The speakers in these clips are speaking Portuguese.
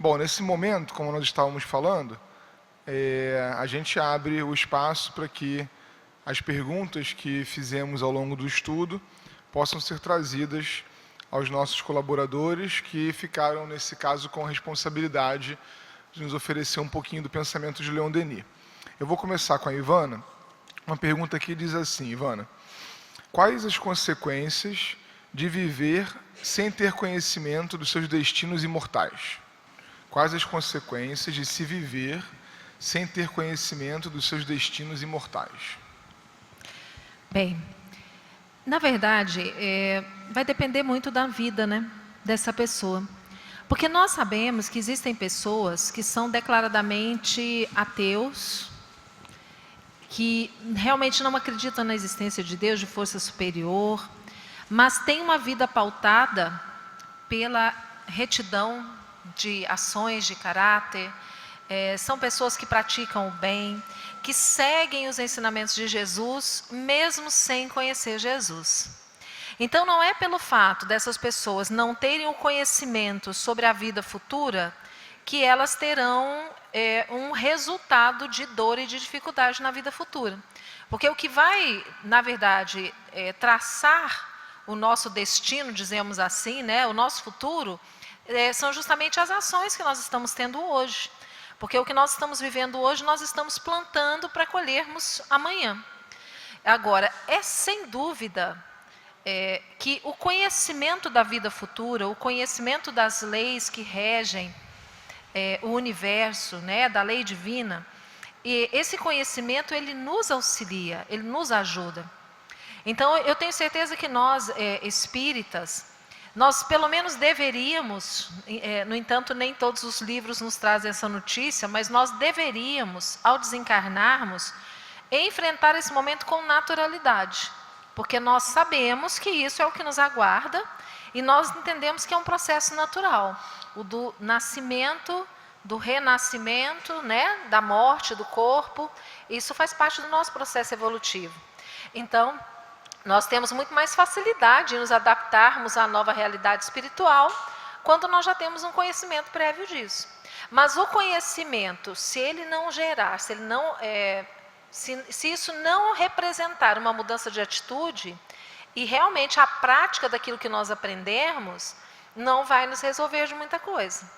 Bom, nesse momento, como nós estávamos falando, a gente abre o espaço para que as perguntas que fizemos ao longo do estudo possam ser trazidas aos nossos colaboradores que ficaram, nesse caso, com a responsabilidade de nos oferecer um pouquinho do pensamento de Leon Denis. Eu vou começar com a Ivana. Uma pergunta aqui diz assim, Ivana: quais as consequências de viver sem ter conhecimento dos seus destinos imortais? Quais as consequências de se viver sem ter conhecimento dos seus destinos imortais? Bem, na verdade, vai depender muito da vida, né, dessa pessoa. Porque nós sabemos que existem pessoas que são declaradamente ateus, que realmente não acreditam na existência de Deus, de força superior, mas têm uma vida pautada pela retidão de ações de caráter. São pessoas que praticam o bem, que seguem os ensinamentos de Jesus, mesmo sem conhecer Jesus. Então, não é pelo fato dessas pessoas não terem o conhecimento sobre a vida futura que elas terão um resultado de dor e de dificuldade na vida futura. Porque o que vai, na verdade, traçar o nosso destino, dizemos assim, né, o nosso futuro, são justamente as ações que nós estamos tendo hoje. Porque o que nós estamos vivendo hoje, nós estamos plantando para colhermos amanhã. Agora, sem dúvida que o conhecimento da vida futura, o conhecimento das leis que regem o universo, né, da lei divina, e esse conhecimento ele nos auxilia, ele nos ajuda. Então, eu tenho certeza que nós, espíritas, nós pelo menos deveríamos, no entanto, nem todos os livros nos trazem essa notícia, mas nós deveríamos, ao desencarnarmos, enfrentar esse momento com naturalidade. Porque nós sabemos que isso é o que nos aguarda e nós entendemos que é um processo natural. O do nascimento, do renascimento, né, da morte do corpo, isso faz parte do nosso processo evolutivo. Então, nós temos muito mais facilidade em nos adaptarmos à nova realidade espiritual quando nós já temos um conhecimento prévio disso. Mas o conhecimento, se ele não gerar, se ele não... Se isso não representar uma mudança de atitude, e realmente a prática daquilo que nós aprendemos, não vai nos resolver de muita coisa.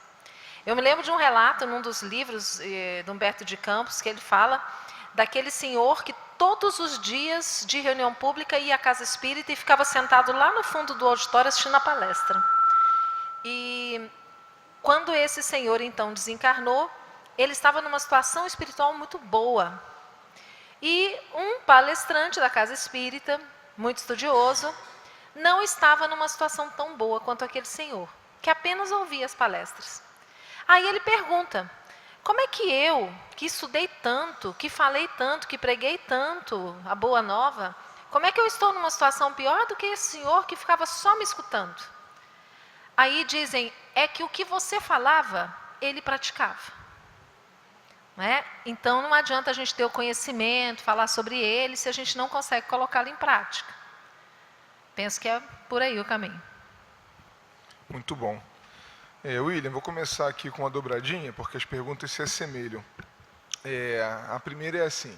Eu me lembro de um relato num dos livros de Humberto de Campos, que ele fala daquele senhor que todos os dias de reunião pública ia à casa espírita e ficava sentado lá no fundo do auditório assistindo a palestra. E quando esse senhor então desencarnou, ele estava numa situação espiritual muito boa. E um palestrante da casa espírita, muito estudioso, não estava numa situação tão boa quanto aquele senhor, que apenas ouvia as palestras. Aí ele pergunta: como é que eu, que estudei tanto, que falei tanto, que preguei tanto a boa nova, como é que eu estou numa situação pior do que esse senhor que ficava só me escutando? Aí dizem, é que o que você falava, ele praticava. Então não adianta a gente ter o conhecimento, falar sobre ele, se a gente não consegue colocá-lo em prática. Penso que é por aí o caminho. Muito bom. William, vou começar aqui com uma dobradinha, porque as perguntas se assemelham. A primeira é assim: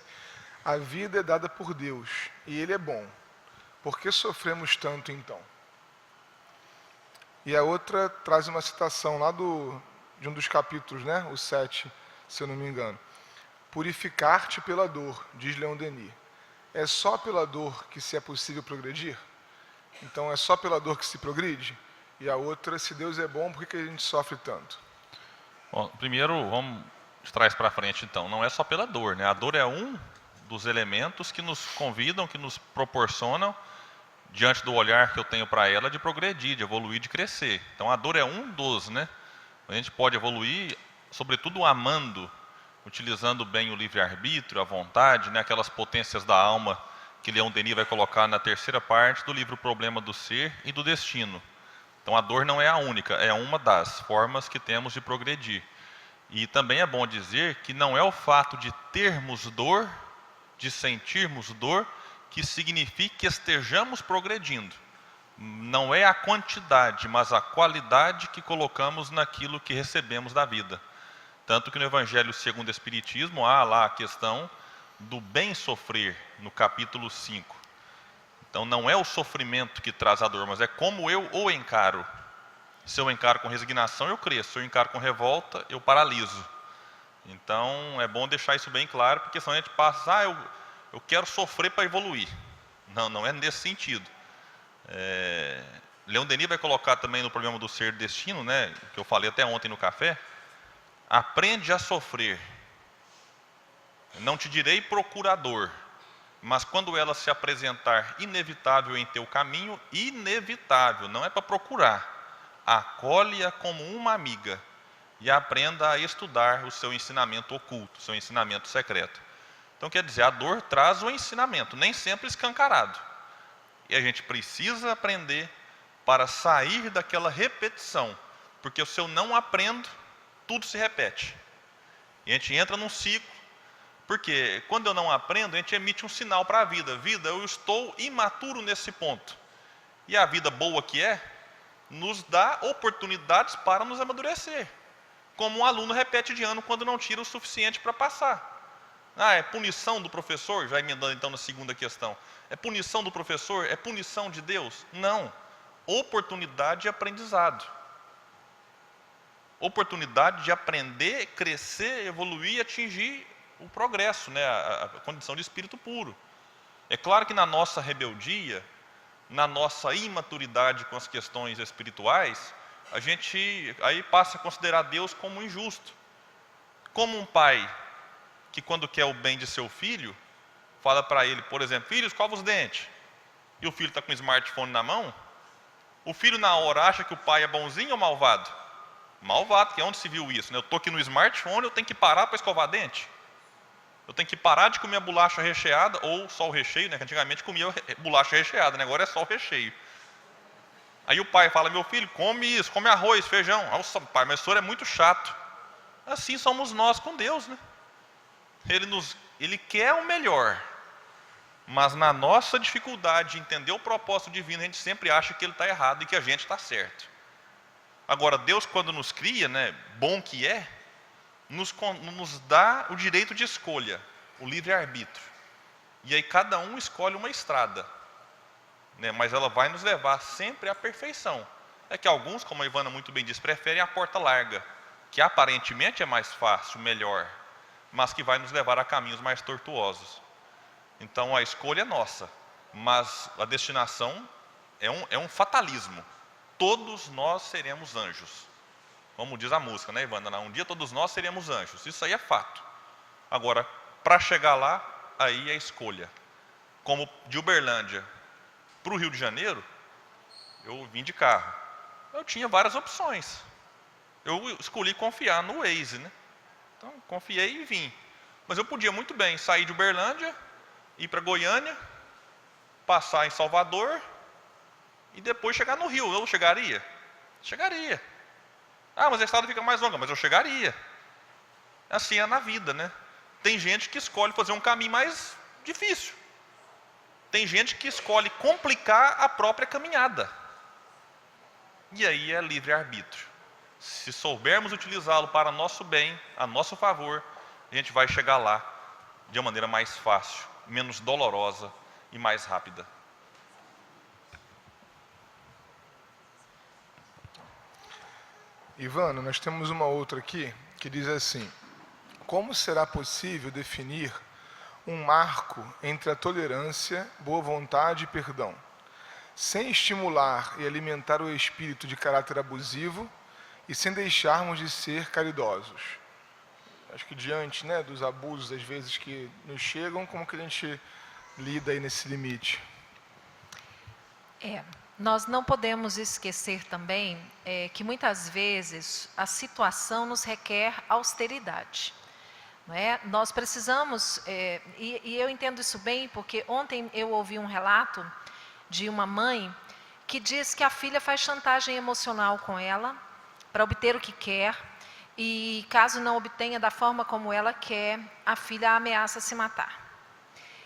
a vida é dada por Deus, e Ele é bom. Por que sofremos tanto então? E a outra traz uma citação lá de um dos capítulos, né? O 7, se eu não me engano. Purificar-te pela dor, diz Leon Denis. É só pela dor que se é possível progredir? Então é só pela dor que se progride? E a outra, se Deus é bom, por que a gente sofre tanto? Bom, primeiro, vamos de trás para frente então. Não é só pela dor, né? A dor é um dos elementos que nos convidam, que nos proporcionam, diante do olhar que eu tenho para ela, de progredir, de evoluir, de crescer. Então a dor é um dos, né? A gente pode evoluir, sobretudo amando, utilizando bem o livre-arbítrio, a vontade, né? Aquelas potências da alma que Leon Denis vai colocar na terceira parte do livro Problema do Ser e do Destino. Então a dor não é a única, é uma das formas que temos de progredir. E também é bom dizer que não é o fato de termos dor, de sentirmos dor, que significa que estejamos progredindo. não é a quantidade, mas a qualidade que colocamos naquilo que recebemos da vida. Tanto que no Evangelho segundo o Espiritismo há lá a questão do bem sofrer, no capítulo 5. Então não é o sofrimento que traz a dor, mas é como eu o encaro. Se eu encaro com resignação, eu cresço. Se eu encaro com revolta, eu paraliso. Então é bom deixar isso bem claro, porque senão a gente passa, eu quero sofrer para evoluir. Não, não é nesse sentido. Leon Denis vai colocar também no problema do ser destino, né, que eu falei até ontem no café. Aprende a sofrer. Não te direi procurador, mas quando ela se apresentar inevitável em teu caminho, inevitável, não é para procurar. Acolhe-a como uma amiga e aprenda a estudar o seu ensinamento oculto, o seu ensinamento secreto. Então quer dizer, a dor traz o ensinamento, nem sempre escancarado. E a gente precisa aprender para sair daquela repetição, porque se eu não aprendo, tudo se repete. E a gente entra num ciclo, porque quando eu não aprendo, a gente emite um sinal para a vida. Vida, eu estou imaturo nesse ponto. E a vida boa que é, nos dá oportunidades para nos amadurecer. Como um aluno repete de ano quando não tira o suficiente para passar. É punição do professor? Já emendando então na segunda questão. É punição do professor? É punição de Deus? Não. Oportunidade de aprendizado. Oportunidade de aprender, crescer, evoluir e atingir o progresso, né? A condição de espírito puro. É claro que na nossa rebeldia, na nossa imaturidade com as questões espirituais, a gente aí passa a considerar Deus como injusto. Como um pai que quando quer o bem de seu filho, fala para ele, por exemplo, filho, escova os dentes. E o filho está com o smartphone na mão, o filho na hora acha que o pai é bonzinho ou malvado? Malvado, que é onde se viu isso, né? Eu estou aqui no smartphone, eu tenho que parar para escovar dente. Eu tenho que parar de comer a bolacha recheada, ou só o recheio, né? Que antigamente comia bolacha recheada, né? Agora é só o recheio. Aí o pai fala, meu filho, come isso, come arroz, feijão. Nossa, pai, mas o senhor é muito chato. Assim somos nós com Deus, né? Ele quer o melhor. Mas na nossa dificuldade de entender o propósito divino, a gente sempre acha que ele está errado e que a gente está certo. Agora, Deus, quando nos cria, né, bom que é, nos dá o direito de escolha, o livre-arbítrio. E aí cada um escolhe uma estrada, né, mas ela vai nos levar sempre à perfeição. É que alguns, como a Ivana muito bem diz, preferem a porta larga, que aparentemente é mais fácil, melhor, mas que vai nos levar a caminhos mais tortuosos. Então a escolha é nossa, mas a destinação é um fatalismo. Todos nós seremos anjos. Como diz a música, né, Ivana? Um dia todos nós seremos anjos. Isso aí é fato. Agora, para chegar lá, aí é escolha. Como de Uberlândia para o Rio de Janeiro, eu vim de carro. Eu tinha várias opções. Eu escolhi confiar no Waze, né? Então, confiei e vim. Mas eu podia muito bem sair de Uberlândia, ir para Goiânia, passar em Salvador e depois chegar no Rio. Eu chegaria? Chegaria. Mas a estrada fica mais longa, mas eu chegaria. Assim é na vida, né? Tem gente que escolhe fazer um caminho mais difícil. Tem gente que escolhe complicar a própria caminhada. E aí é livre-arbítrio. Se soubermos utilizá-lo para nosso bem, a nosso favor, a gente vai chegar lá de uma maneira mais fácil, menos dolorosa e mais rápida. Ivana, nós temos uma outra aqui que diz assim: como será possível definir um marco entre a tolerância, boa vontade e perdão, sem estimular e alimentar o espírito de caráter abusivo e sem deixarmos de ser caridosos? Acho que diante, né, dos abusos, às vezes, que nos chegam, como que a gente lida aí nesse limite? Nós não podemos esquecer também que muitas vezes a situação nos requer austeridade. Não é? Nós precisamos, e eu entendo isso bem, porque ontem eu ouvi um relato de uma mãe que diz que a filha faz chantagem emocional com ela para obter o que quer, e caso não obtenha da forma como ela quer, a filha ameaça se matar.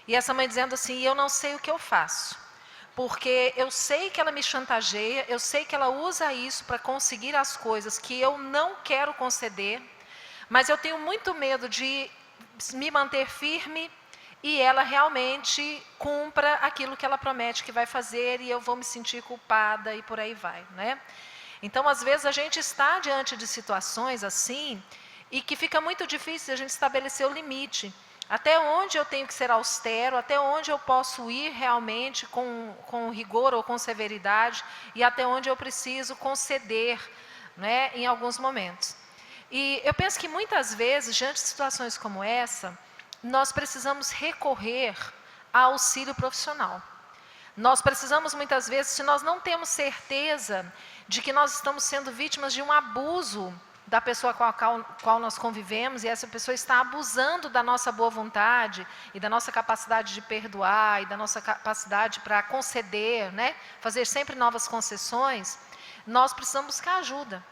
E essa mãe dizendo assim, eu não sei o que eu faço, porque eu sei que ela me chantageia, eu sei que ela usa isso para conseguir as coisas que eu não quero conceder, mas eu tenho muito medo de me manter firme e ela realmente cumpra aquilo que ela promete que vai fazer e eu vou me sentir culpada e por aí vai, né? Então, às vezes, a gente está diante de situações assim e que fica muito difícil a gente estabelecer o limite. Até onde eu tenho que ser austero, até onde eu posso ir realmente com rigor ou com severidade e até onde eu preciso conceder, né, em alguns momentos. E eu penso que muitas vezes, diante de situações como essa, nós precisamos recorrer ao auxílio profissional. Nós precisamos muitas vezes, se nós não temos certeza de que nós estamos sendo vítimas de um abuso da pessoa com a qual nós convivemos, e essa pessoa está abusando da nossa boa vontade e da nossa capacidade de perdoar e da nossa capacidade para conceder, né, fazer sempre novas concessões, nós precisamos buscar ajuda.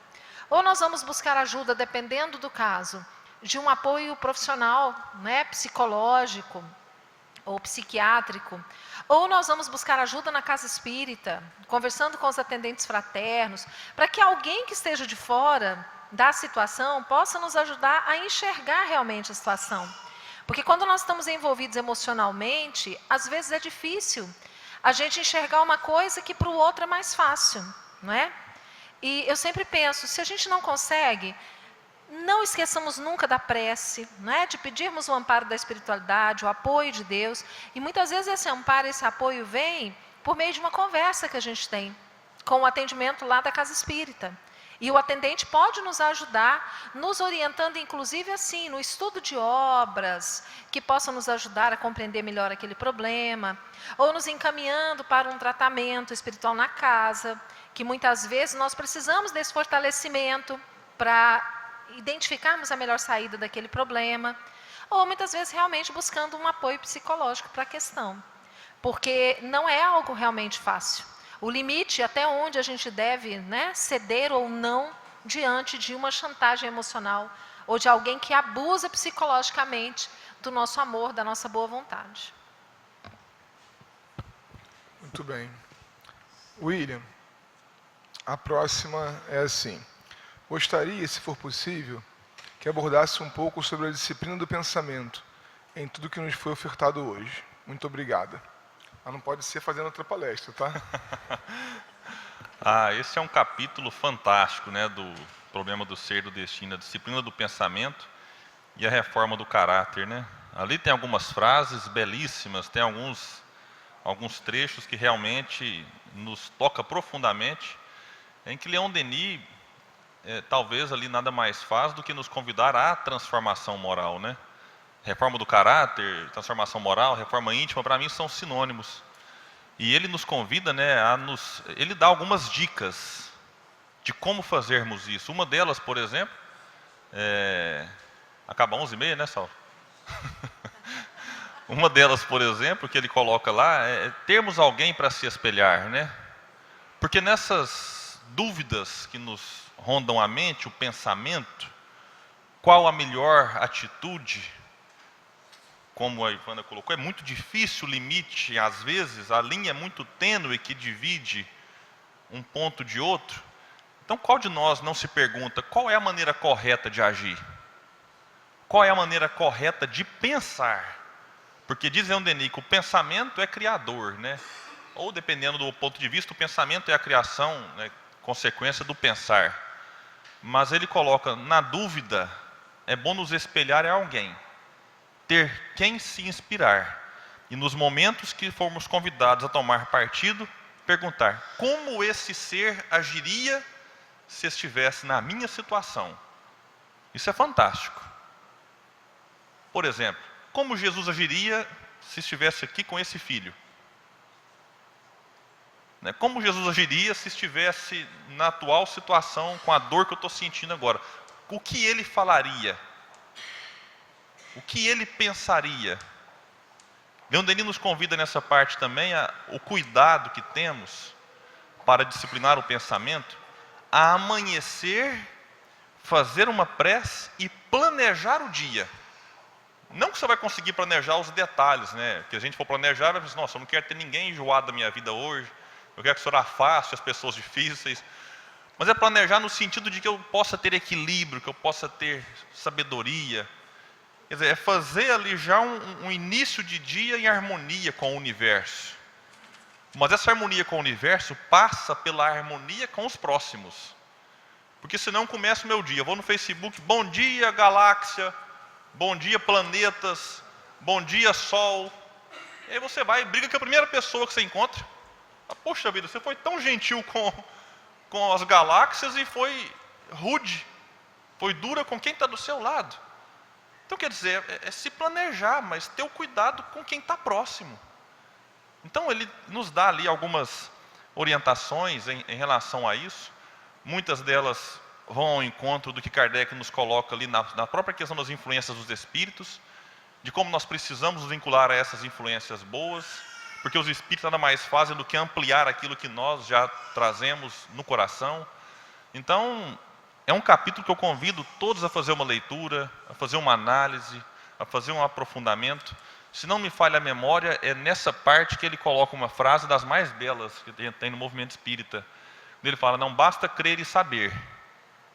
Ou nós vamos buscar ajuda, dependendo do caso, de um apoio profissional, né, psicológico ou psiquiátrico, ou nós vamos buscar ajuda na casa espírita, conversando com os atendentes fraternos, para que alguém que esteja de fora da situação possa nos ajudar a enxergar realmente a situação. Porque quando nós estamos envolvidos emocionalmente, às vezes é difícil a gente enxergar uma coisa que para o outro é mais fácil, não é? E eu sempre penso, se a gente não consegue, não esqueçamos nunca da prece, né? De pedirmos o amparo da espiritualidade, o apoio de Deus. E muitas vezes esse amparo, esse apoio vem por meio de uma conversa que a gente tem com o atendimento lá da casa espírita. E o atendente pode nos ajudar, nos orientando inclusive assim, no estudo de obras, que possam nos ajudar a compreender melhor aquele problema, ou nos encaminhando para um tratamento espiritual na casa, que muitas vezes nós precisamos desse fortalecimento para identificarmos a melhor saída daquele problema, ou muitas vezes realmente buscando um apoio psicológico para a questão, porque não é algo realmente fácil. O limite até onde a gente deve, né, ceder ou não diante de uma chantagem emocional ou de alguém que abusa psicologicamente do nosso amor, da nossa boa vontade. Muito bem. William, a próxima é assim. Gostaria, se for possível, que abordasse um pouco sobre a disciplina do pensamento em tudo que nos foi ofertado hoje. Muito obrigada. Mas não pode ser fazendo outra palestra, tá? Esse é um capítulo fantástico, né, do problema do ser e do destino, a disciplina do pensamento e a reforma do caráter, né? Ali tem algumas frases belíssimas, tem alguns trechos que realmente nos toca profundamente, em que Leon Denis, talvez ali nada mais faz do que nos convidar à transformação moral, né? Reforma do caráter, transformação moral, reforma íntima, para mim são sinônimos. E ele nos convida, né, ele dá algumas dicas de como fazermos isso. Uma delas, por exemplo, acaba 11h30, né, Saulo? Uma delas, por exemplo, que ele coloca lá, é termos alguém para se espelhar, né? Porque nessas dúvidas que nos rondam a mente, o pensamento, qual a melhor atitude, como a Ivana colocou, é muito difícil o limite, às vezes, a linha é muito tênue que divide um ponto de outro. Então, qual de nós não se pergunta qual é a maneira correta de agir? Qual é a maneira correta de pensar? Porque diz Leon Denis que o pensamento é criador, né? Ou, dependendo do ponto de vista, o pensamento é a criação, né, consequência do pensar. Mas ele coloca, na dúvida, é bom nos espelhar em alguém, ter quem se inspirar, e nos momentos que formos convidados a tomar partido, perguntar como esse ser agiria se estivesse na minha situação. Isso é fantástico. Por exemplo, como Jesus agiria se estivesse aqui com esse filho? Como Jesus agiria se estivesse na atual situação, com a dor que eu estou sentindo agora? O que ele falaria? O que ele pensaria? Leon Denis nos convida nessa parte também o cuidado que temos para disciplinar o pensamento, a amanhecer, fazer uma prece e planejar o dia. Não que você vai conseguir planejar os detalhes, né? Que a gente for planejar, vai dizer, nossa, eu não quero ter ninguém enjoado da minha vida hoje, eu quero que o Senhor afaste as pessoas difíceis. Mas é planejar no sentido de que eu possa ter equilíbrio, que eu possa ter sabedoria. Quer dizer, é fazer ali já um início de dia em harmonia com o universo. Mas essa harmonia com o universo passa pela harmonia com os próximos. Porque senão começa o meu dia. Eu vou no Facebook, bom dia galáxia, bom dia planetas, bom dia sol. E aí você vai e briga com a primeira pessoa que você encontra. Poxa vida, você foi tão gentil com as galáxias e foi rude, foi dura com quem está do seu lado. Então quer dizer, é se planejar, mas ter o cuidado com quem está próximo. Então ele nos dá ali algumas orientações em relação a isso. Muitas delas vão ao encontro do que Kardec nos coloca ali na própria questão das influências dos espíritos, de como nós precisamos nos vincular a essas influências boas, porque os espíritos nada mais fazem do que ampliar aquilo que nós já trazemos no coração. Então, é um capítulo que eu convido todos a fazer uma leitura, a fazer uma análise, a fazer um aprofundamento. Se não me falha a memória, é nessa parte que ele coloca uma frase das mais belas que tem no movimento espírita. Ele fala, não basta crer e saber,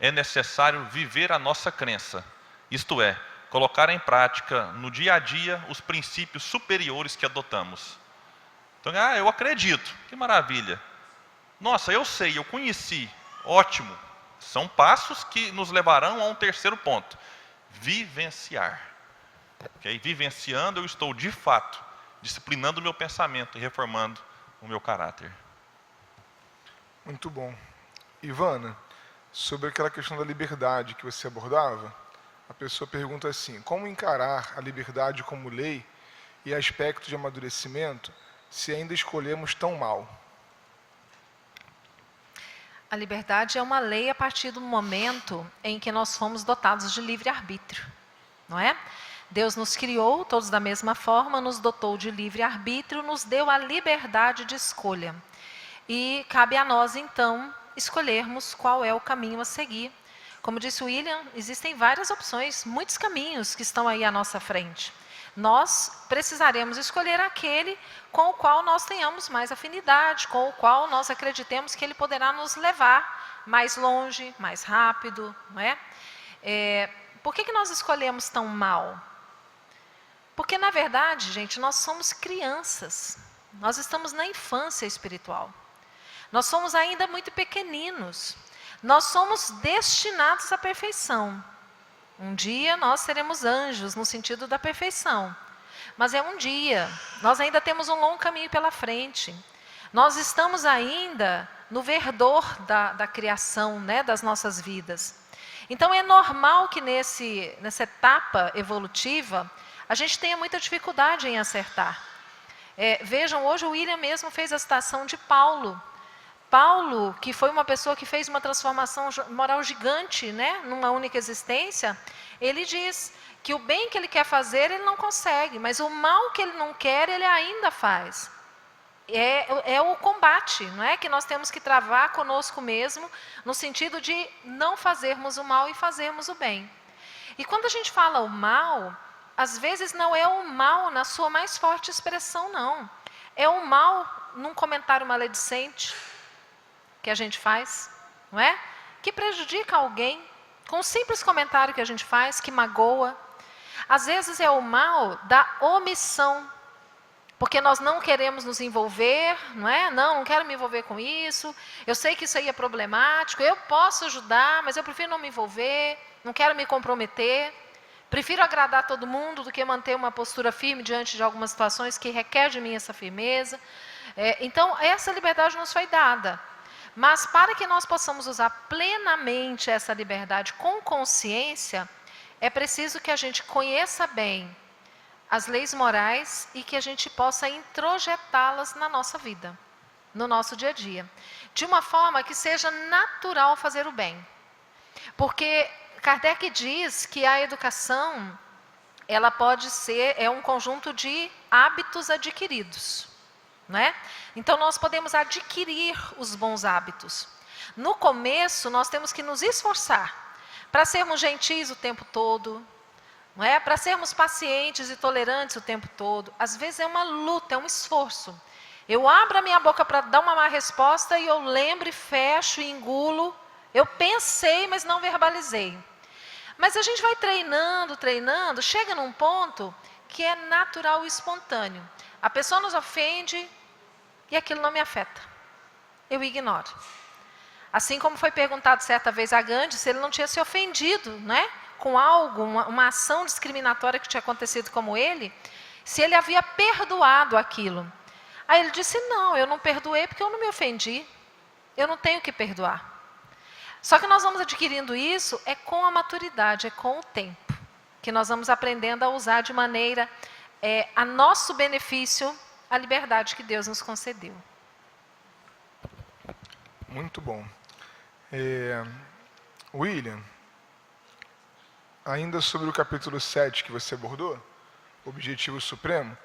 é necessário viver a nossa crença. Isto é, colocar em prática no dia a dia os princípios superiores que adotamos. Então, eu acredito, que maravilha. Nossa, eu sei, eu conheci, ótimo. São passos que nos levarão a um terceiro ponto, vivenciar. Okay? Vivenciando, eu estou de fato disciplinando o meu pensamento e reformando o meu caráter. Muito bom. Ivana, sobre aquela questão da liberdade que você abordava, a pessoa pergunta assim, como encarar a liberdade como lei e aspecto de amadurecimento se ainda escolhemos tão mal? A liberdade é uma lei a partir do momento em que nós fomos dotados de livre-arbítrio, não é? Deus nos criou, todos da mesma forma, nos dotou de livre-arbítrio, nos deu a liberdade de escolha. E cabe a nós, então, escolhermos qual é o caminho a seguir. Como disse o William, existem várias opções, muitos caminhos que estão aí à nossa frente. Nós precisaremos escolher aquele com o qual nós tenhamos mais afinidade, com o qual nós acreditemos que ele poderá nos levar mais longe, mais rápido, não é? Por que nós escolhemos tão mal? Porque, na verdade, gente, nós somos crianças. Nós estamos na infância espiritual. Nós somos ainda muito pequeninos. Nós somos destinados à perfeição. Um dia nós seremos anjos, no sentido da perfeição. Mas é um dia. Nós ainda temos um longo caminho pela frente. Nós estamos ainda no verdor da criação, né, das nossas vidas. Então é normal que nessa etapa evolutiva, a gente tenha muita dificuldade em acertar. Vejam, hoje o William mesmo fez a citação de Paulo. Paulo, que foi uma pessoa que fez uma transformação moral gigante, né, numa única existência, ele diz que o bem que ele quer fazer, ele não consegue, mas o mal que ele não quer, ele ainda faz. É o combate, não é? Que nós temos que travar conosco mesmo, no sentido de não fazermos o mal e fazermos o bem. E quando a gente fala o mal, às vezes não é o mal na sua mais forte expressão, não. É o mal num comentário maledicente que a gente faz, não é? Que prejudica alguém, com um simples comentário que a gente faz, que magoa. Às vezes é o mal da omissão, porque nós não queremos nos envolver, não é? Não quero me envolver com isso, eu sei que isso aí é problemático, eu posso ajudar, mas eu prefiro não me envolver, não quero me comprometer, prefiro agradar todo mundo do que manter uma postura firme diante de algumas situações que requer de mim essa firmeza. Então, essa liberdade nos foi dada. Mas para que nós possamos usar plenamente essa liberdade com consciência, é preciso que a gente conheça bem as leis morais e que a gente possa introjetá-las na nossa vida, no nosso dia a dia, de uma forma que seja natural fazer o bem. Porque Kardec diz que a educação, ela pode ser, um conjunto de hábitos adquiridos. Não é? Então nós podemos adquirir os bons hábitos. No começo nós temos que nos esforçar para sermos gentis o tempo todo, não é? Para sermos pacientes e tolerantes o tempo todo, às vezes é uma luta, é um esforço. Eu abro a minha boca para dar uma má resposta e eu lembro e fecho e engulo. Eu pensei, mas não verbalizei. Mas a gente vai treinando, treinando, chega num ponto que é natural e espontâneo. A pessoa nos ofende e aquilo não me afeta. Eu ignoro. Assim como foi perguntado certa vez a Gandhi se ele não tinha se ofendido, né, com algo, uma ação discriminatória que tinha acontecido como ele, se ele havia perdoado aquilo. Aí ele disse, não, eu não perdoei porque eu não me ofendi. Eu não tenho que perdoar. Só que nós vamos adquirindo isso com a maturidade, é com o tempo. Que nós vamos aprendendo a usar de maneira, a nosso benefício, a liberdade que Deus nos concedeu. Muito bom. William, ainda sobre o capítulo 7 que você abordou, Objetivo Supremo,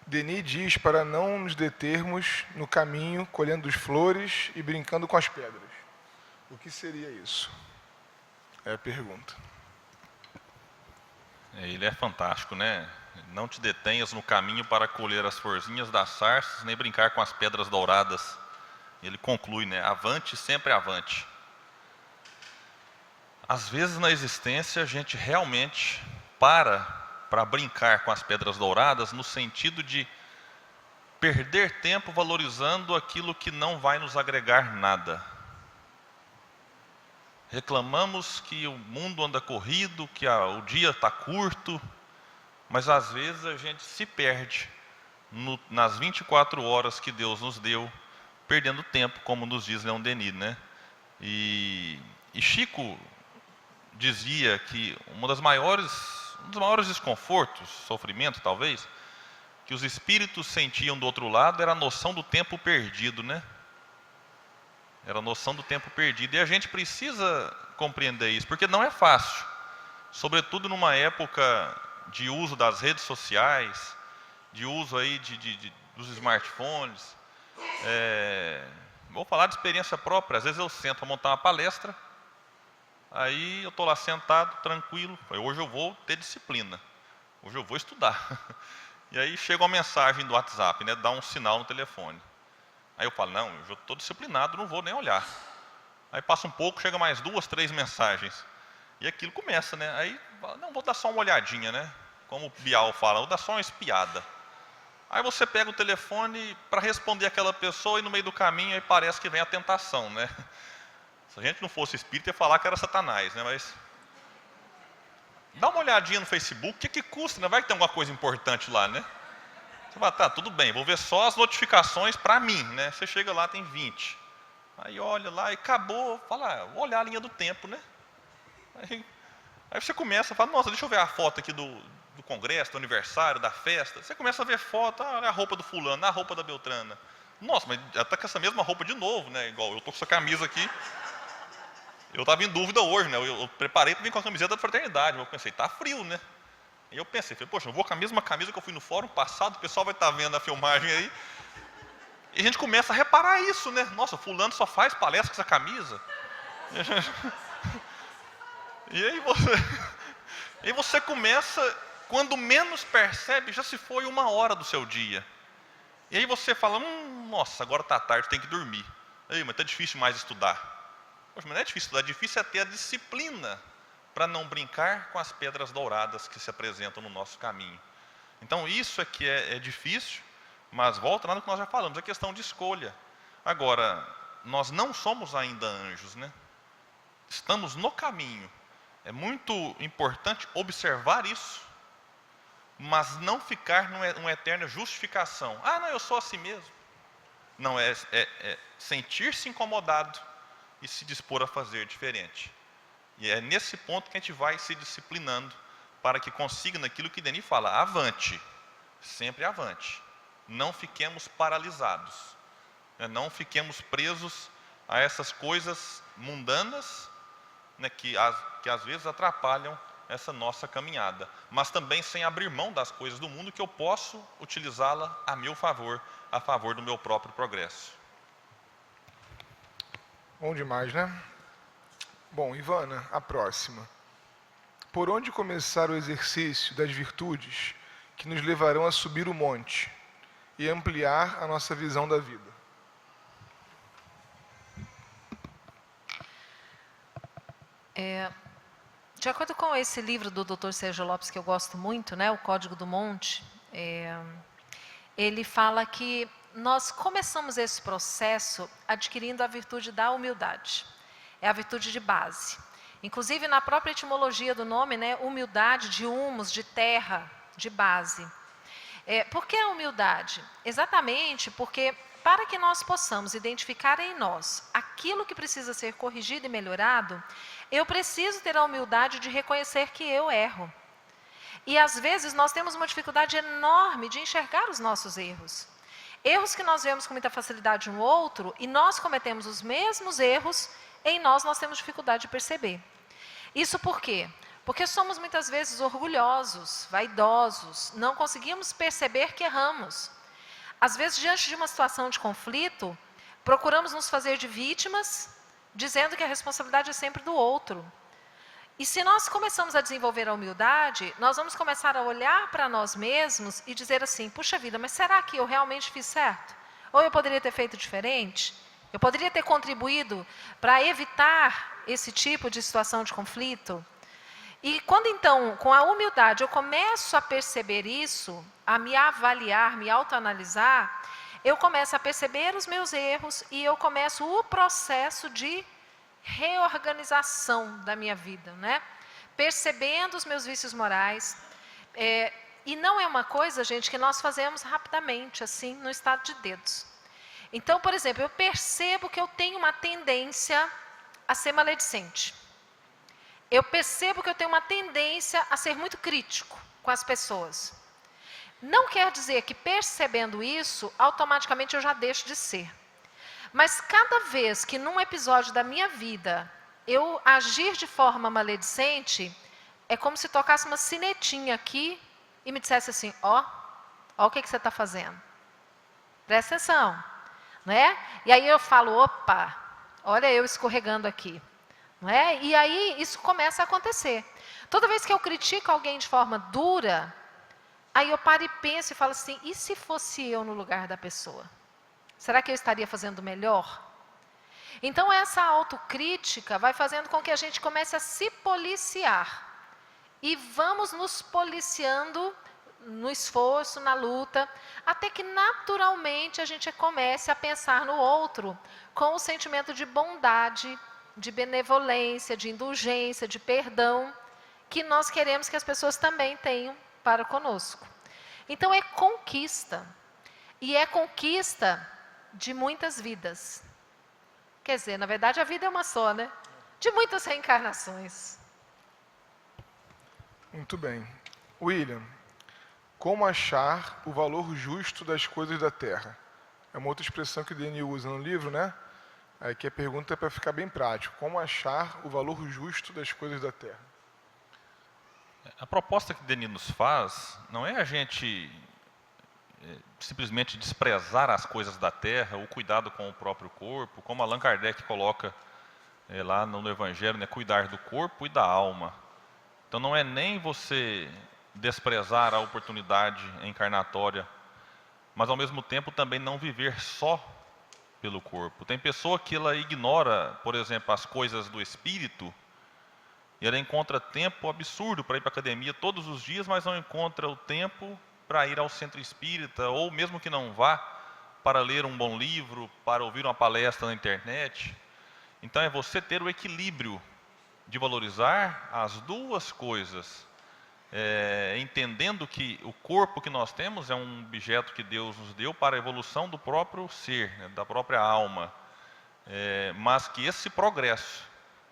Denis diz para não nos determos no caminho, colhendo as flores e brincando com as pedras. O que seria isso? É a pergunta. Ele é fantástico, né? Não te detenhas no caminho para colher as florzinhas das sarças, nem brincar com as pedras douradas. Ele conclui, né? Avante, sempre avante. Às vezes na existência a gente realmente para brincar com as pedras douradas no sentido de perder tempo valorizando aquilo que não vai nos agregar nada. Reclamamos que o mundo anda corrido, que o dia está curto, mas às vezes a gente se perde nas 24 horas que Deus nos deu, perdendo tempo, como nos diz Leon Denis, né? E Chico dizia que um dos maiores desconfortos, sofrimento talvez, que os espíritos sentiam do outro lado era a noção do tempo perdido, né? Era a noção do tempo perdido. E a gente precisa compreender isso, porque não é fácil. Sobretudo numa época de uso das redes sociais, de uso aí dos smartphones. Vou falar de experiência própria. Às vezes eu sento para montar uma palestra, aí eu estou lá sentado, tranquilo. Hoje eu vou ter disciplina. Hoje eu vou estudar. E aí chega uma mensagem do WhatsApp, né? Dá um sinal no telefone. Aí eu falo, não, eu já estou disciplinado, não vou nem olhar. Aí passa um pouco, chega mais 2, 3 mensagens. E aquilo começa, né? Aí, não, vou dar só uma olhadinha, né? Como o Bial fala, vou dar só uma espiada. Aí você pega o telefone para responder aquela pessoa e no meio do caminho aí parece que vem a tentação, né? Se a gente não fosse espírita, ia falar que era Satanás, né? Mas dá uma olhadinha no Facebook, o que custa, né? Vai que tem alguma coisa importante lá, né? Você fala, tá, tudo bem, vou ver só as notificações para mim, né? Você chega lá, tem 20. Aí olha lá e acabou, fala, vou olhar a linha do tempo, né? Aí você começa a falar, nossa, deixa eu ver a foto aqui do congresso, do aniversário, da festa. Você começa a ver foto, olha a roupa do fulano, a roupa da Beltrana. Nossa, mas ela está com essa mesma roupa de novo, né? Igual eu estou com essa camisa aqui. Eu estava em dúvida hoje, né? Eu preparei para vir com a camiseta da fraternidade, mas eu pensei, tá frio, né? E eu pensei, poxa, eu vou com a mesma camisa que eu fui no fórum passado, o pessoal vai estar vendo a filmagem aí. E a gente começa a reparar isso, né? Nossa, fulano só faz palestra com essa camisa. E aí você começa, quando menos percebe, já se foi 1 hora do seu dia. E aí você fala, nossa, agora está tarde, tem que dormir. Ei, mas está difícil mais estudar. Poxa, mas não é difícil estudar, difícil é ter a disciplina para não brincar com as pedras douradas que se apresentam no nosso caminho. Então isso é que é difícil, mas volta lá no que nós já falamos, a questão de escolha. Agora, nós não somos ainda anjos, né? Estamos no caminho. É muito importante observar isso, mas não ficar numa eterna justificação. Ah, não, eu sou assim mesmo. Não, é sentir-se incomodado e se dispor a fazer diferente. E é nesse ponto que a gente vai se disciplinando para que consiga naquilo que Denis fala, avante, sempre avante. Não fiquemos paralisados, né? Não fiquemos presos a essas coisas mundanas, né, que às vezes atrapalham essa nossa caminhada. Mas também sem abrir mão das coisas do mundo que eu posso utilizá-la a meu favor, a favor do meu próprio progresso. Bom demais, né? Bom, Ivana, a próxima. Por onde começar o exercício das virtudes que nos levarão a subir o monte e ampliar a nossa visão da vida? De acordo com esse livro do Dr. Sérgio Lopes, que eu gosto muito, né, O Código do Monte, ele fala que nós começamos esse processo adquirindo a virtude da humildade. É a virtude de base. Inclusive, na própria etimologia do nome, né, humildade de humus, de terra, de base. Por que a humildade? Exatamente porque, para que nós possamos identificar em nós aquilo que precisa ser corrigido e melhorado, eu preciso ter a humildade de reconhecer que eu erro. E às vezes nós temos uma dificuldade enorme de enxergar os nossos erros. Erros que nós vemos com muita facilidade no outro e nós cometemos os mesmos erros, em nós temos dificuldade de perceber. Isso por quê? Porque somos muitas vezes orgulhosos, vaidosos, não conseguimos perceber que erramos. Às vezes, diante de uma situação de conflito, procuramos nos fazer de vítimas, dizendo que a responsabilidade é sempre do outro. E se nós começamos a desenvolver a humildade, nós vamos começar a olhar para nós mesmos e dizer assim, puxa vida, mas será que eu realmente fiz certo? Ou eu poderia ter feito diferente? Eu poderia ter contribuído para evitar esse tipo de situação de conflito? E quando então, com a humildade, eu começo a perceber isso, a me avaliar, me autoanalisar, eu começo a perceber os meus erros e eu começo o processo de reorganização da minha vida, né? Percebendo os meus vícios morais. E não é uma coisa, gente, que nós fazemos rapidamente, assim, no estado de dedos. Então, por exemplo, eu percebo que eu tenho uma tendência a ser maledicente. Eu percebo que eu tenho uma tendência a ser muito crítico com as pessoas. Não quer dizer que percebendo isso, automaticamente eu já deixo de ser. Mas cada vez que num episódio da minha vida eu agir de forma maledicente, é como se tocasse uma sinetinha aqui e me dissesse assim, ó o que você está fazendo. Presta atenção. Né? E aí eu falo, opa, olha eu escorregando aqui. Não é? E aí isso começa a acontecer. Toda vez que eu critico alguém de forma dura, aí eu paro e penso e falo assim, e se fosse eu no lugar da pessoa? Será que eu estaria fazendo melhor? Então essa autocrítica vai fazendo com que a gente comece a se policiar. E vamos nos policiando no esforço, na luta, até que naturalmente a gente comece a pensar no outro com o sentimento de bondade, de benevolência, de indulgência, de perdão, que nós queremos que as pessoas também tenham para conosco. Então é conquista. E é conquista de muitas vidas. Quer dizer, na verdade a vida é uma só, né? De muitas reencarnações. Muito bem. William, como achar o valor justo das coisas da Terra? É uma outra expressão que o Denis usa no livro, né? Aqui a pergunta é para ficar bem prático. Como achar o valor justo das coisas da Terra? A proposta que Denis nos faz não é a gente simplesmente desprezar as coisas da Terra, o cuidado com o próprio corpo, como Allan Kardec coloca lá no Evangelho, né, cuidar do corpo e da alma. Então não é nem você desprezar a oportunidade encarnatória, mas ao mesmo tempo também não viver só pelo corpo. Tem pessoa que ela ignora, por exemplo, as coisas do espírito, e ela encontra tempo absurdo para ir para a academia todos os dias, mas não encontra o tempo para ir ao centro espírita, ou mesmo que não vá, para ler um bom livro, para ouvir uma palestra na internet. Então é você ter o equilíbrio de valorizar as duas coisas, entendendo que o corpo que nós temos é um objeto que Deus nos deu para a evolução do próprio ser, né, da própria alma, mas que esse progresso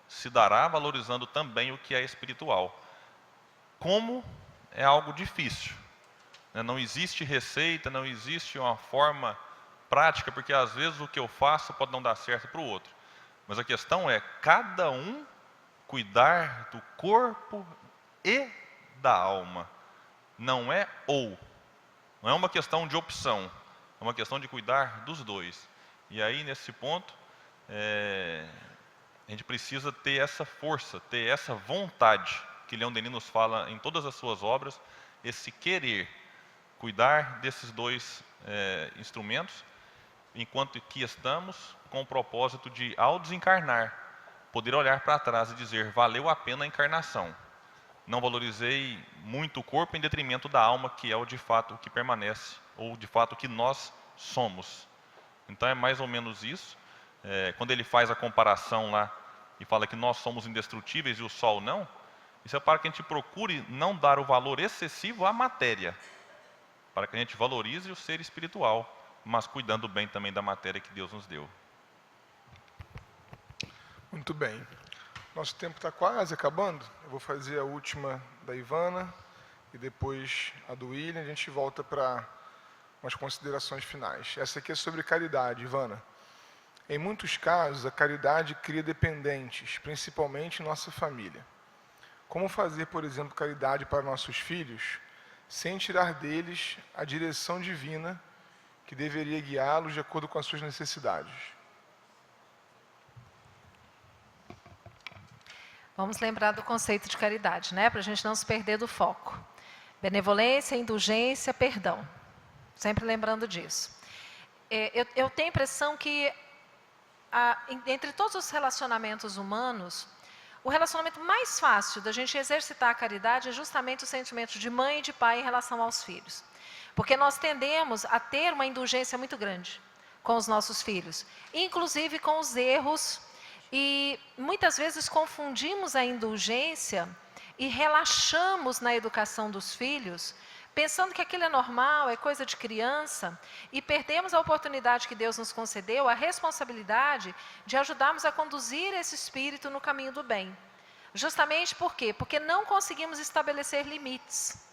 se dará valorizando também o que é espiritual. Como é algo difícil, né? Não existe receita, não existe uma forma prática, porque às vezes o que eu faço pode não dar certo para o outro. Mas a questão é cada um cuidar do corpo e da alma. Não é ou. Não é uma questão de opção. É uma questão de cuidar dos dois. E aí, nesse ponto, a gente precisa ter essa força, ter essa vontade que Leon Denis nos fala em todas as suas obras, esse querer cuidar desses dois instrumentos, enquanto que estamos com o propósito de, ao desencarnar, poder olhar para trás e dizer, valeu a pena a encarnação. Não valorizei muito o corpo em detrimento da alma, que é o de fato que permanece, ou de fato que nós somos. Então é mais ou menos isso. Quando ele faz a comparação lá, e fala que nós somos indestrutíveis e o Sol não, isso é para que a gente procure não dar o valor excessivo à matéria, para que a gente valorize o ser espiritual, mas cuidando bem também da matéria que Deus nos deu. Muito bem. Nosso tempo está quase acabando. Eu vou fazer a última da Ivana e depois a do William. A gente volta para umas considerações finais. Essa aqui é sobre caridade, Ivana. Em muitos casos, a caridade cria dependentes, principalmente em nossa família. Como fazer, por exemplo, caridade para nossos filhos, sem tirar deles a direção divina que deveria guiá-los de acordo com as suas necessidades? Vamos lembrar do conceito de caridade, né? Para a gente não se perder do foco. Benevolência, indulgência, perdão. Sempre lembrando disso. Eu tenho a impressão que, entre todos os relacionamentos humanos, o relacionamento mais fácil da gente exercitar a caridade é justamente o sentimento de mãe e de pai em relação aos filhos. Porque nós tendemos a ter uma indulgência muito grande com os nossos filhos, inclusive com os erros, e muitas vezes confundimos a indulgência e relaxamos na educação dos filhos, pensando que aquilo é normal, é coisa de criança, e perdemos a oportunidade que Deus nos concedeu, a responsabilidade de ajudarmos a conduzir esse espírito no caminho do bem. Justamente por quê? Porque não conseguimos estabelecer limites.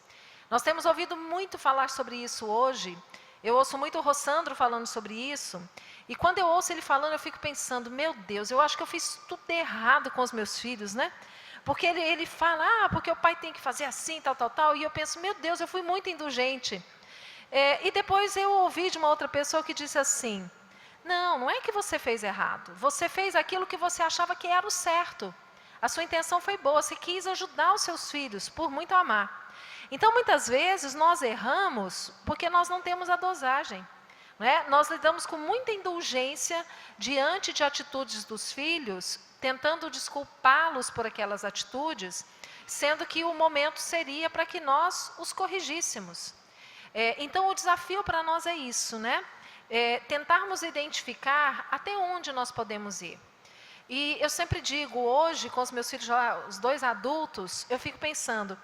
Nós temos ouvido muito falar sobre isso hoje. Eu ouço muito o Rossandro falando sobre isso. E quando eu ouço ele falando, eu fico pensando, meu Deus, eu acho que eu fiz tudo errado com os meus filhos, né? Porque ele fala, porque o pai tem que fazer assim, tal. E eu penso, meu Deus, eu fui muito indulgente. E depois eu ouvi de uma outra pessoa que disse assim, não é que você fez errado. Você fez aquilo que você achava que era o certo. A sua intenção foi boa, você quis ajudar os seus filhos, por muito amar. Então, muitas vezes, nós erramos porque nós não temos a dosagem. Né? Nós lidamos com muita indulgência diante de atitudes dos filhos, tentando desculpá-los por aquelas atitudes, sendo que o momento seria para que nós os corrigíssemos. Então, o desafio para nós é isso, né? Tentarmos identificar até onde nós podemos ir. E eu sempre digo, hoje, com os meus filhos, já, os dois adultos, eu fico pensando,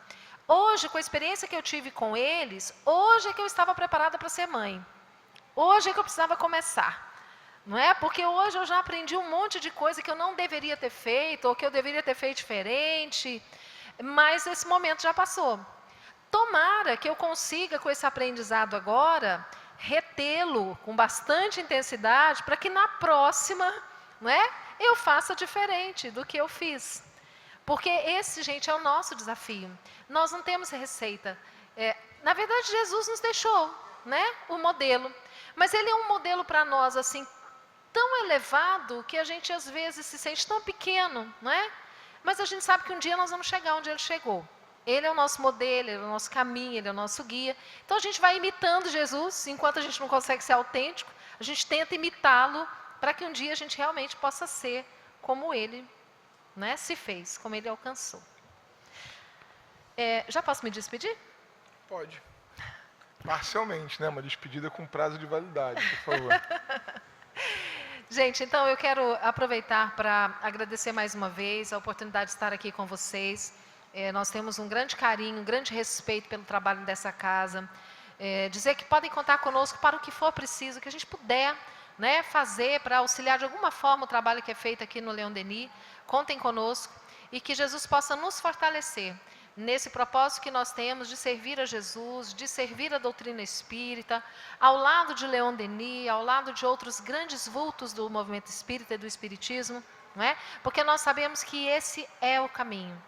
hoje, com a experiência que eu tive com eles, hoje é que eu estava preparada para ser mãe. Hoje é que eu precisava começar. Não é? Porque hoje eu já aprendi um monte de coisa que eu não deveria ter feito, ou que eu deveria ter feito diferente, mas esse momento já passou. Tomara que eu consiga, com esse aprendizado agora, retê-lo com bastante intensidade, para que na próxima, não é, eu faça diferente do que eu fiz. Porque esse, gente, é o nosso desafio. Nós não temos receita. Na verdade, Jesus nos deixou, né, o modelo. Mas ele é um modelo para nós, assim, tão elevado, que a gente às vezes se sente tão pequeno, não é? Mas a gente sabe que um dia nós vamos chegar onde ele chegou. Ele é o nosso modelo, ele é o nosso caminho, ele é o nosso guia. Então a gente vai imitando Jesus, enquanto a gente não consegue ser autêntico, a gente tenta imitá-lo, para que um dia a gente realmente possa ser como ele, né, se fez, como ele alcançou. Já posso me despedir? Pode. Parcialmente, né? Uma despedida com prazo de validade, por favor. Gente, então eu quero aproveitar para agradecer mais uma vez a oportunidade de estar aqui com vocês. Nós temos um grande carinho, um grande respeito pelo trabalho dessa casa. Dizer que podem contar conosco para o que for preciso, que a gente puder, né, fazer para auxiliar de alguma forma o trabalho que é feito aqui no Leon Denis. Contem conosco e que Jesus possa nos fortalecer nesse propósito que nós temos de servir a Jesus, de servir a doutrina espírita, ao lado de Leon Denis, ao lado de outros grandes vultos do movimento espírita e do espiritismo, não é? Porque nós sabemos que esse é o caminho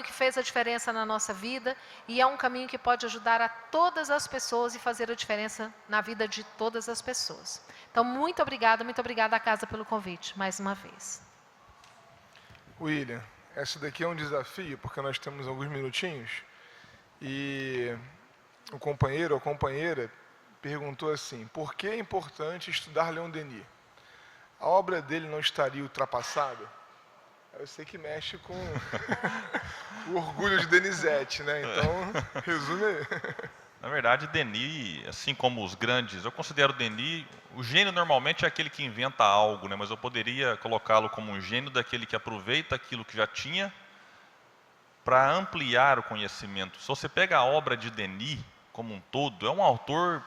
que fez a diferença na nossa vida e é um caminho que pode ajudar a todas as pessoas e fazer a diferença na vida de todas as pessoas. Então, muito obrigada à casa pelo convite, mais uma vez. William, essa daqui é um desafio, porque nós temos alguns minutinhos, e o companheiro ou a companheira perguntou assim: por que é importante estudar Leon Denis? A obra dele não estaria ultrapassada? Eu sei que mexe com o orgulho de Denizete, né? Então, resume aí. Na verdade, Denis, assim como os grandes, eu considero Denis, o gênio normalmente é aquele que inventa algo, né? Mas eu poderia colocá-lo como um gênio daquele que aproveita aquilo que já tinha para ampliar o conhecimento. Se você pega a obra de Denis como um todo, é um autor,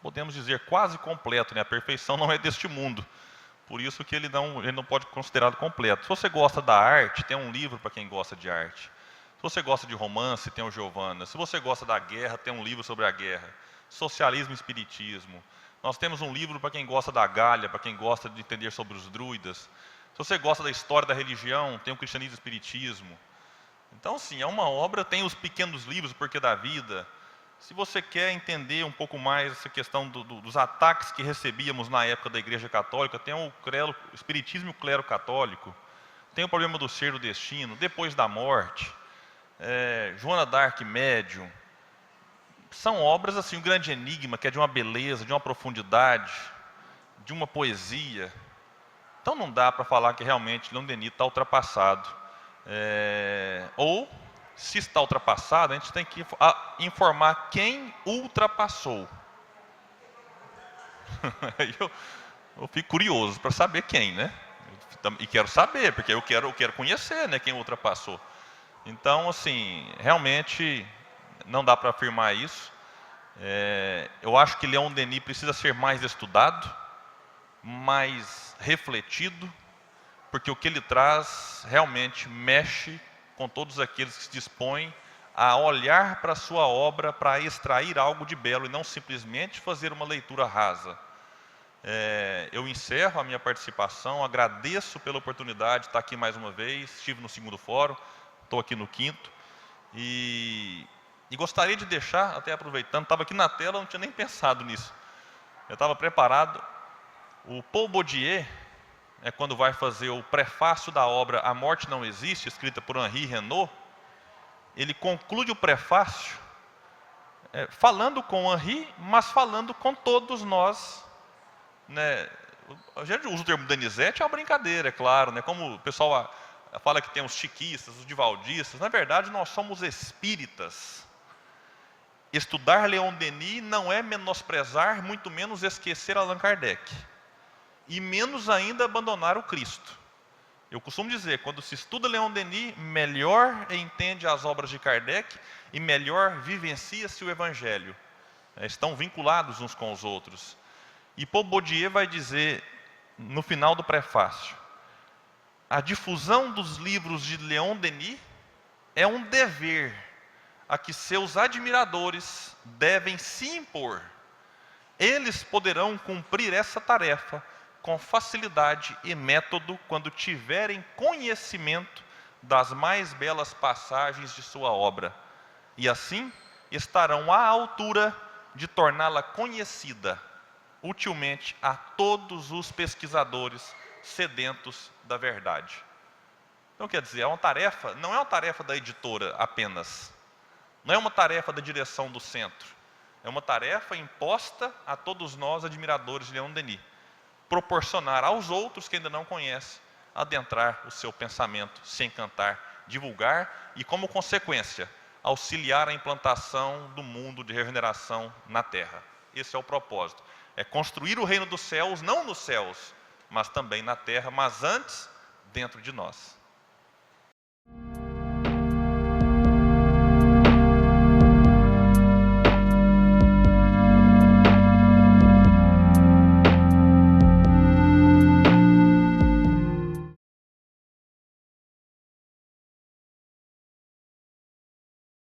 podemos dizer, quase completo, né? A perfeição não é deste mundo. Por isso que ele não pode ser considerado completo. Se você gosta da arte, tem um livro para quem gosta de arte. Se você gosta de romance, tem o Giovanna. Se você gosta da guerra, tem um livro sobre a guerra. Socialismo e espiritismo. Nós temos um livro para quem gosta da Gália, para quem gosta de entender sobre os druidas. Se você gosta da história da religião, tem o cristianismo e o espiritismo. Então, sim, é uma obra, tem os pequenos livros, o Porquê da Vida. Se você quer entender um pouco mais essa questão dos ataques que recebíamos na época da Igreja Católica, tem o Espiritismo e o clero católico, tem o problema do ser do destino, depois da morte, Joana d'Arc médium. São obras, assim, um grande enigma, que é de uma beleza, de uma profundidade, de uma poesia. Então não dá para falar que realmente Leon Denis está ultrapassado. Ou, se está ultrapassado, a gente tem que informar quem ultrapassou. eu fico curioso para saber quem, né? E quero saber, porque eu quero conhecer, né, quem ultrapassou. Então, assim, realmente não dá para afirmar isso. Eu acho que Leon Denis precisa ser mais estudado, mais refletido, porque o que ele traz realmente mexe com todos aqueles que se dispõem a olhar para a sua obra para extrair algo de belo e não simplesmente fazer uma leitura rasa. Eu encerro a minha participação, agradeço pela oportunidade de estar aqui mais uma vez, estive no 2º fórum, estou aqui no 5º, e gostaria de deixar, até aproveitando, estava aqui na tela, não tinha nem pensado nisso, eu estava preparado. O Paul Baudier, quando vai fazer o prefácio da obra A Morte Não Existe, escrita por Henri Renaud, ele conclui o prefácio falando com Henri, mas falando com todos nós, né? A gente usa o termo Denizete, é uma brincadeira, é claro, né? Como o pessoal fala que tem os chiquistas, os divaldistas, na verdade nós somos espíritas. Estudar Leon Denis não é menosprezar, muito menos esquecer Allan Kardec. E menos ainda abandonar o Cristo. Eu costumo dizer, quando se estuda Leon Denis, melhor entende as obras de Kardec e melhor vivencia-se o Evangelho. Estão vinculados uns com os outros. E Paul Baudier vai dizer, no final do prefácio, a difusão dos livros de Leon Denis é um dever a que seus admiradores devem se impor. Eles poderão cumprir essa tarefa com facilidade e método quando tiverem conhecimento das mais belas passagens de sua obra, e assim estarão à altura de torná-la conhecida utilmente a todos os pesquisadores sedentos da verdade. Então, quer dizer, não é uma tarefa da editora apenas, não é uma tarefa da direção do centro, é uma tarefa imposta a todos nós, admiradores de Leon Denis, proporcionar aos outros que ainda não conhecem, adentrar o seu pensamento, se encantar, divulgar e, como consequência, auxiliar a implantação do mundo de regeneração na Terra. Esse é o propósito. É construir o reino dos céus, não nos céus, mas também na Terra, mas antes, dentro de nós.